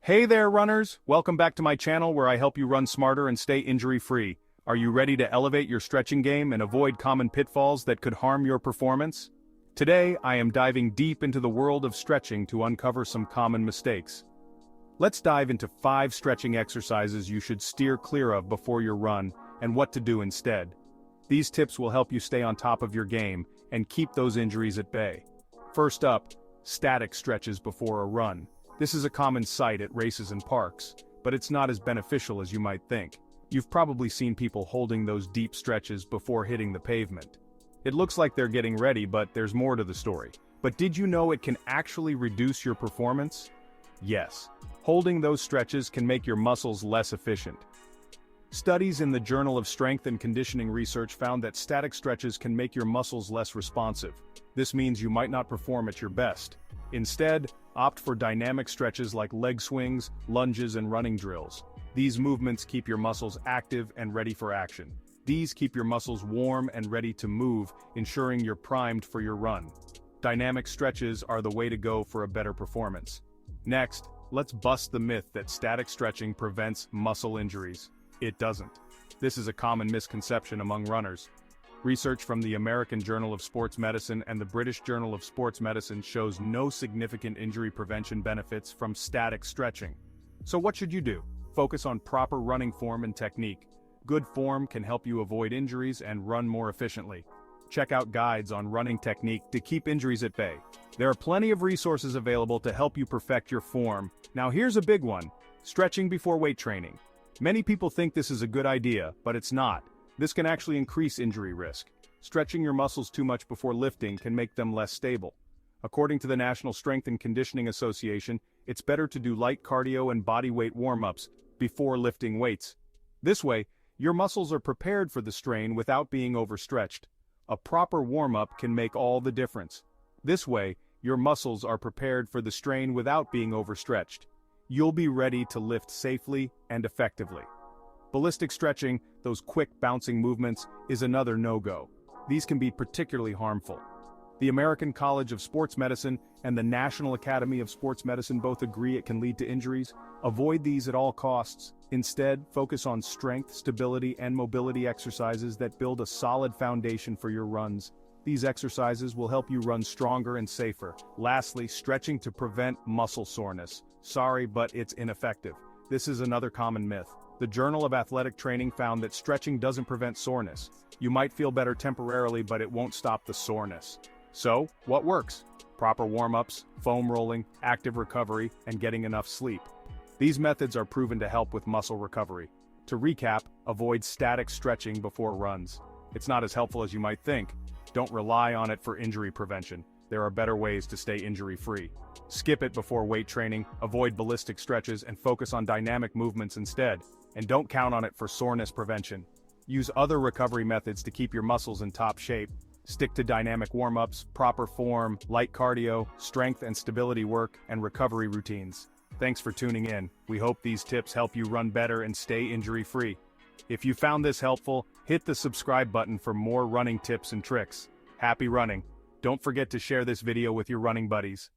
Hey there, runners! Welcome back to my channel where I help you run smarter and stay injury-free. Are you ready to elevate your stretching game and avoid common pitfalls that could harm your performance? Today, I am diving deep into the world of stretching to uncover some common mistakes. Let's dive into 5 stretching exercises you should steer clear of before your run and what to do instead. These tips will help you stay on top of your game and keep those injuries at bay. First up, static stretches before a run. This is a common sight at races and parks, but it's not as beneficial as you might think. You've probably seen people holding those deep stretches before hitting the pavement. It looks like they're getting ready, but there's more to the story. But did you know it can actually reduce your performance? Yes. Holding those stretches can make your muscles less efficient. Studies in the Journal of Strength and Conditioning Research found that static stretches can make your muscles less responsive. This means you might not perform at your best. Instead, opt for dynamic stretches like leg swings, lunges, and running drills. These movements keep your muscles active and ready for action. These keep your muscles warm and ready to move, ensuring you're primed for your run. Dynamic stretches are the way to go for a better performance. Next, let's bust the myth that static stretching prevents muscle injuries. It doesn't. This is a common misconception among runners. Research from the American Journal of Sports Medicine and the British Journal of Sports Medicine shows no significant injury prevention benefits from static stretching. So what should you do? Focus on proper running form and technique. Good form can help you avoid injuries and run more efficiently. Check out guides on running technique to keep injuries at bay. There are plenty of resources available to help you perfect your form. Now here's a big one: stretching before weight training. Many people think this is a good idea, but it's not. This can actually increase injury risk. Stretching your muscles too much before lifting can make them less stable. According to the National Strength and Conditioning Association, it's better to do light cardio and body weight warm-ups before lifting weights. This way, your muscles are prepared for the strain without being overstretched. A proper warm-up can make all the difference. This way, your muscles are prepared for the strain without being overstretched. You'll be ready to lift safely and effectively. Ballistic stretching, those quick bouncing movements, is another no-go. These can be particularly harmful. The American College of Sports Medicine and the National Academy of Sports Medicine both agree it can lead to injuries. Avoid these at all costs. Instead, focus on strength, stability, and mobility exercises that build a solid foundation for your runs. These exercises will help you run stronger and safer. Lastly, stretching to prevent muscle soreness. Sorry, but it's ineffective. This is another common myth. The Journal of Athletic Training found that stretching doesn't prevent soreness. You might feel better temporarily, but it won't stop the soreness. So, what works? Proper warm-ups, foam rolling, active recovery, and getting enough sleep. These methods are proven to help with muscle recovery. To recap, avoid static stretching before runs. It's not as helpful as you might think. Don't rely on it for injury prevention. There are better ways to stay injury-free. Skip it before weight training, avoid ballistic stretches, and focus on dynamic movements instead. And don't count on it for soreness prevention. Use other recovery methods to keep your muscles in top shape. Stick to dynamic warm-ups, proper form, light cardio, strength and stability work, and recovery routines. Thanks for tuning in. We hope these tips help you run better and stay injury-free. If you found this helpful, hit the subscribe button for more running tips and tricks. Happy running! Don't forget to share this video with your running buddies.